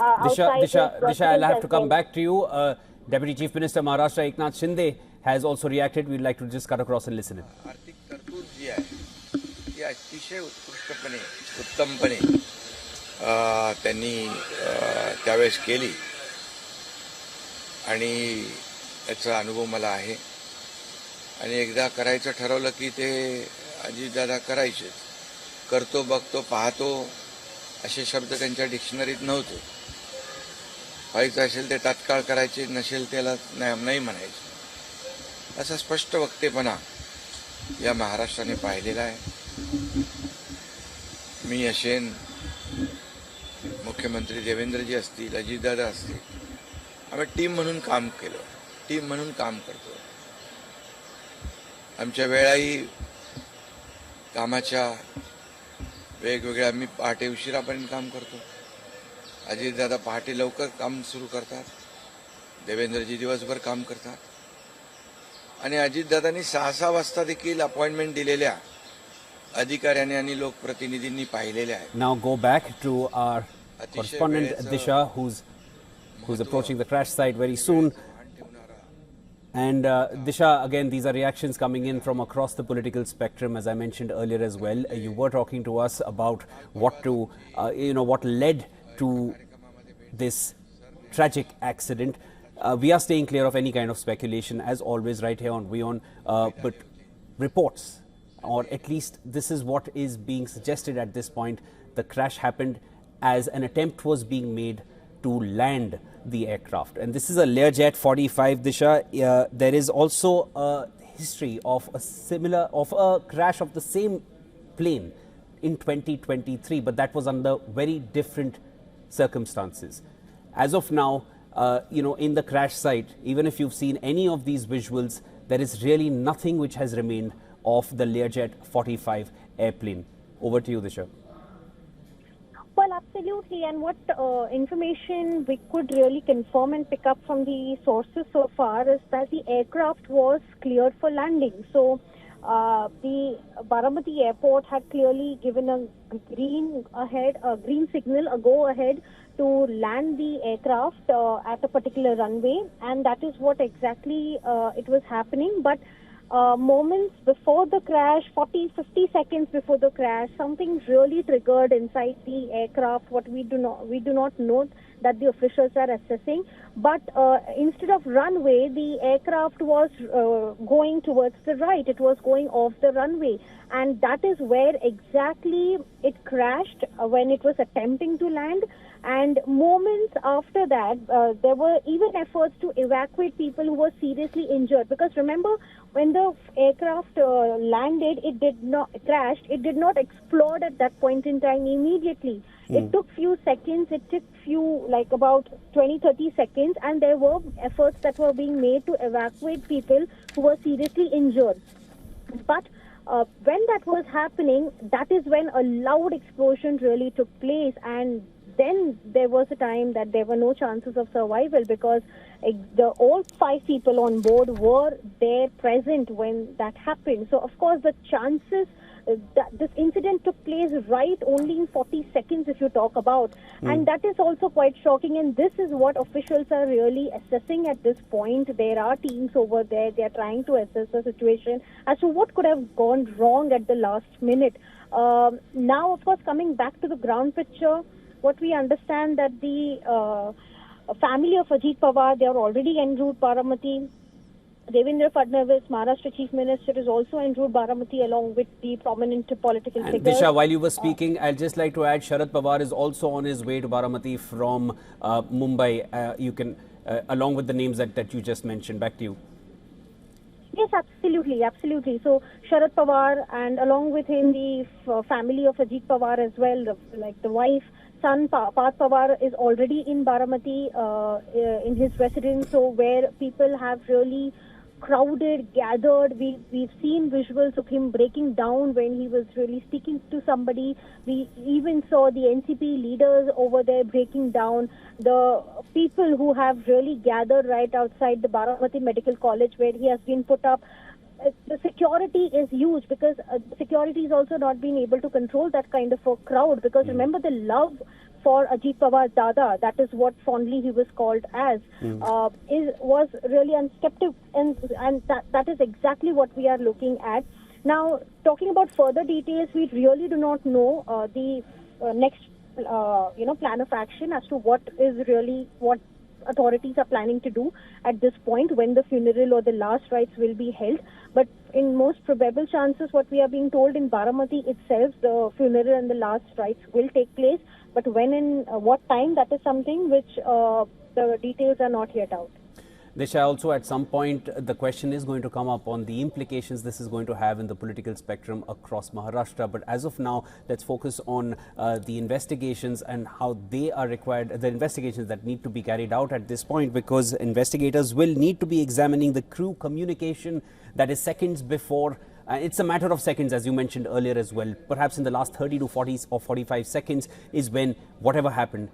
Disha, I'll have to come back to you. Deputy Chief Minister Maharashtra Eknath Shinde has also reacted. We'd like to just cut across and listen in. आर्थिक तरतूद जी आहे ती अतिशय उत्तमपणे त्यांनी त्यावेळेस केली आणि त्याचा अनुभव मला आहे आणि एकदा करायचं ठरवलं की ते अजितदादा करायचे. करतो, बघतो, पाहतो असे शब्द त्यांच्या डिक्शनरीत नव्हते. व्हायचं असेल ते तात्काळ करायचे, नसेल त्याला नाही म्हणायचे. असा स्पष्ट वक्तेपणा या महाराष्ट्राने पाहिलेला आहे. मी असेन, मुख्यमंत्री देवेंद्रजी असतील, अजितदादा असतील, आम्ही टीम म्हणून काम केलं, टीम म्हणून काम करतो. आमच्या वेळाही कामाच्या वेगवेगळ्या, आम्ही पहाटे उशिरापर्यंत काम करतो. अजितदादा पहाटे लवकर काम सुरू करतात, देवेंद्रजी दिवसभर काम करतात आणि अजितदादांनी 6-6 वाजता देखील अपॉइंटमेंट दिलेल्या अधिकाऱ्यांनी आणि लोकप्रतिनिधींनी पाहिलेल्या आहेत. Now go back to our correspondent Disha, who's approaching the crash site very soon. And Disha, again, these are reactions coming in from across the political spectrum, as I mentioned earlier as well. You were talking to us about what led to this tragic accident. We are staying clear of any kind of speculation, as always, right here on WION. But reports, or at least this is what is being suggested at this point, the crash happened as an attempt was being made to land the aircraft. And this is a Learjet 45, Disha. There is also a history of a crash of the same plane in 2023, but that was under very different circumstances. As of now, in the crash site, even if you've seen any of these visuals, there is really nothing which has remained of the Learjet 45 airplane. Over to you, Disha. Well, absolutely. And what information we could really confirm and pick up from the sources so far is that the aircraft was cleared for landing. So the Baramati airport had clearly given a green signal, a go ahead to land the aircraft at a particular runway, and that is what exactly it was happening. But moments before the crash, 40-50 seconds before the crash, something really triggered inside the aircraft. What we do not know that the officials are assessing. But instead of runway, the aircraft was going towards the right. It was going off the runway, and that is where exactly it crashed when it was attempting to land. And moments after that, there were even efforts to evacuate people who were seriously injured. Because remember, when the aircraft landed, it did not crashed. It did not explode at that point in time immediately. It took few seconds. It took like about 20-30 seconds, and there were efforts that were being made to evacuate people who were seriously injured. But when that was happening, that is when a loud explosion really took place, and then there was a time that there were no chances of survival, because all 5 people on board were there present when that happened. So of course the chances that this incident took place right only in 40 seconds, if you talk about, and that is also quite shocking. And this is what officials are really assessing at this point. There are teams over there. They are trying to assess the situation as to what could have gone wrong at the last minute. Now, of course, coming back to the ground picture, what we understand that the family of Ajit Pawar, they are already en route Baramati. Devendra Fadnavis, Maharashtra Chief Minister, is also en route Baramati along with the prominent political figures. Disha, while you were speaking, I'd just like to add Sharad Pawar is also on his way to Baramati from Mumbai. You can, along with the names that you just mentioned. Back to you. Yes, absolutely, absolutely. So Sharad Pawar, and along with him the family of Ajit Pawar as well, like the wife, son Parth Pawar is already in Baramati in his residence. So where people have really crowded, gathered. We've seen visuals of him breaking down when he was really speaking to somebody. We even saw the NCP leaders over there breaking down. The people who have really gathered right outside the Baramati Medical College where he has been put up. The security is huge because security is also not being able to control that kind of a crowd, because remember the love for Ajit Pawar Dada, that is what fondly he was called as, was really unskeptic, and that is exactly what we are looking at. Now, talking about further details, we really do not know the next plan of action as to what authorities are planning to do at this point when the funeral or the last rites will be held. But in most probable chances, what we are being told in Baramati itself, the funeral and the last rites will take place. But when and what time, that is something which the details are not yet out. Disha, also at some point the question is going to come up on the implications this is going to have in the political spectrum across Maharashtra. But as of now, let's focus on the investigations and how they are required, the investigations that need to be carried out at this point, because investigators will need to be examining the crew communication that is seconds before. It's a matter of seconds, as you mentioned earlier as well. Perhaps in the last 30 to 40 or 45 seconds is when whatever happened,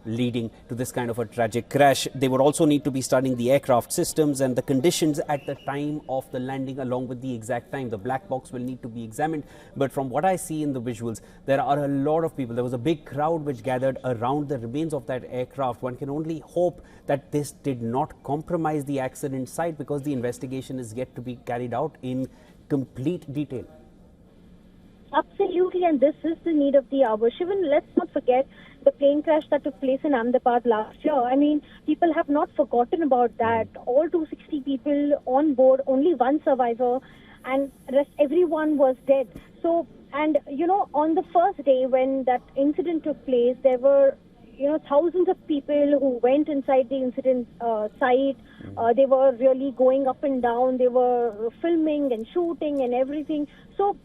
leading to this kind of a tragic crash. They would also need to be studying the aircraft systems and the conditions at the time of the landing, along with the exact time. The black box will need to be examined. But from what I see in the visuals, there are a lot of people. There was a big crowd which gathered around the remains of that aircraft. One can only hope that this did not compromise the accident site, because the investigation is yet to be carried out in complete detail. Absolutely, and this is the need of the hour. Shivan, let's not forget the plane crash that took place in Ahmedabad last year. I mean, people have not forgotten about that. All 260 people on board, only one survivor, and everyone was dead. So, and on the first day when that incident took place, there were thousands of people who went inside the incident site. They were really going up and down. They were filming and shooting and everything. So,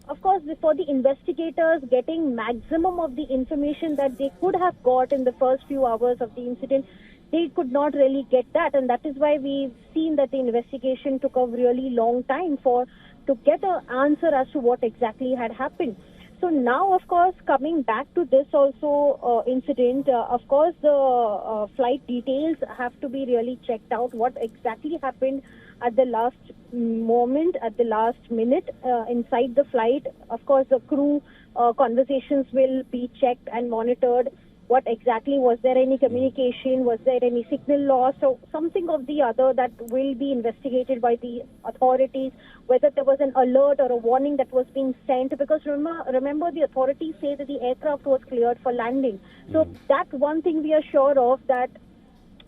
of course, for the investigators, getting maximum of the information that they could have got in the first few hours of the incident, they could not really get that. And that is why we've seen that the investigation took a really long time to get an answer as to what exactly had happened. So now, of course, coming back to this also incident, of course, the flight details have to be really checked out. What exactly happened at the last moment, at the last minute inside the flight. Of course, the crew conversations will be checked and monitored. What exactly, was there any communication? Was there any signal loss? So something of the other that will be investigated by the authorities, whether there was an alert or a warning that was being sent. Because remember the authorities say that the aircraft was cleared for landing. So that one thing we are sure of, that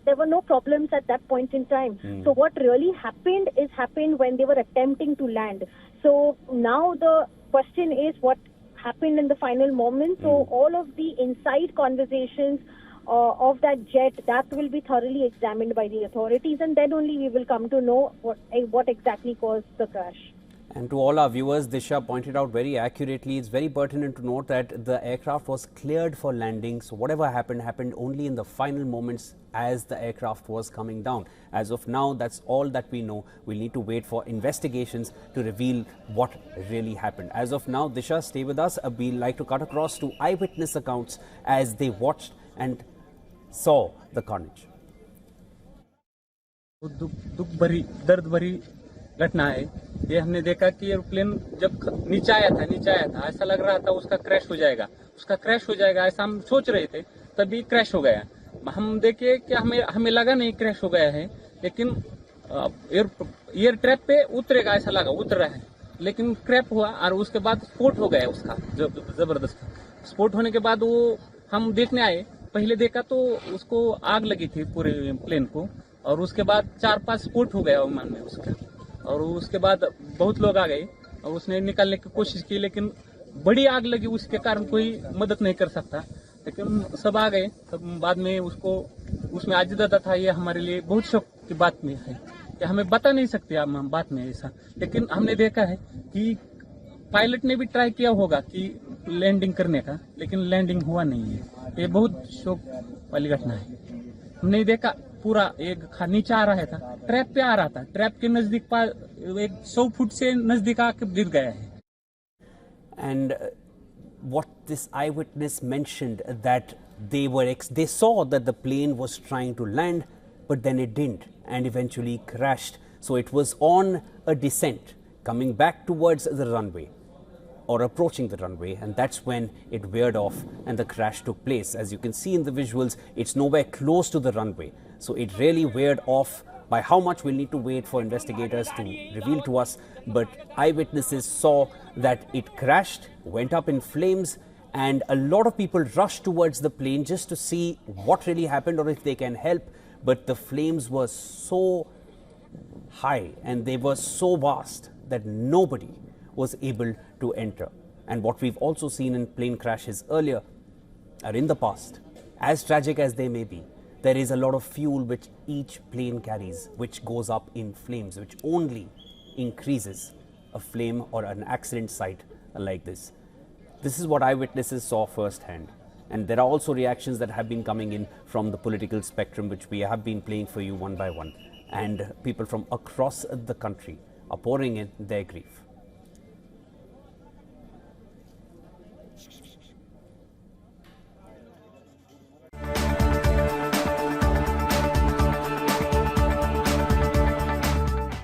there were no problems at that point in time. So what really happened when they were attempting to land. So now the question is what happened in the final moment. So all of the inside conversations of that jet, that will be thoroughly examined by the authorities, and then only we will come to know what exactly caused the crash. And to all our viewers, Disha pointed out very accurately, it's very pertinent to note that the aircraft was cleared for landing. So whatever happened only in the final moments as the aircraft was coming down. As of now, that's all that we know. We'll need to wait for investigations to reveal what really happened. As of now, Disha, stay with us. We'd like to cut across to eyewitness accounts as they watched and saw the carnage. दुख भरी, दर्द भरी घटना है ये। हमने देखा कि एयरप्लेन जब नीचे आया था ऐसा लग रहा था उसका क्रैश हो जाएगा ऐसा हम सोच रहे थे, तभी क्रैश हो गया। हम देखे कि हमें लगा नहीं क्रैश हो गया है, लेकिन एयर ट्रैप पे उतरेगा ऐसा लगा, उतर रहा है, लेकिन क्रैश हुआ और उसके बाद स्फोट हो गया उसका जबरदस्त। स्फोट होने के बाद वो हम देखने आए, पहले देखा तो उसको आग लगी थी पूरे प्लेन को, और उसके बाद 4-5 स्फोट हो गया विमान में उसका, और उसके बाद बहुत लोग आ गए और उसने निकालने की कोशिश की, लेकिन बड़ी आग लगी, उसके कारण कोई मदद नहीं कर सकता। लेकिन सब आ गए, तब बाद में उसमें अजीत दादा था। ये हमारे लिए बहुत शौक की बात में है कि हमें बता नहीं सकते हम बात में ऐसा, लेकिन हमने देखा है कि पायलट ने भी ट्राई किया होगा कि लैंडिंग करने का, लेकिन लैंडिंग हुआ नहीं है। ये बहुत शौक वाली घटना है। हमने देखा पूरा एक नीचे आ रहा था, ट्रैप पे आ रहा था, ट्रैप के नजदीक 100 फुट से नजदीक आके गिर गया है। And what this eyewitness mentioned, that they saw that the plane was trying to land, but then it didn't and eventually crashed. So it was on a descent coming back towards the runway. or approaching the runway, and that's when it veered off and the crash took place. As you can see in the visuals, it's nowhere close to the runway, so it really veered off. By how much we'll need to wait for investigators to reveal to us, but eyewitnesses saw that it crashed, went up in flames, and a lot of people rushed towards the plane just to see what really happened or if they can help. But the flames were so high and they were so vast that nobody was able to enter. And what we've also seen in plane crashes earlier or in the past, as tragic as they may be, there is a lot of fuel which each plane carries, which goes up in flames, which only increases a flame or an accident site like this. This is what eyewitnesses saw firsthand. And there are also reactions that have been coming in from the political spectrum, which we have been playing for you one by one. And people from across the country are pouring in their grief.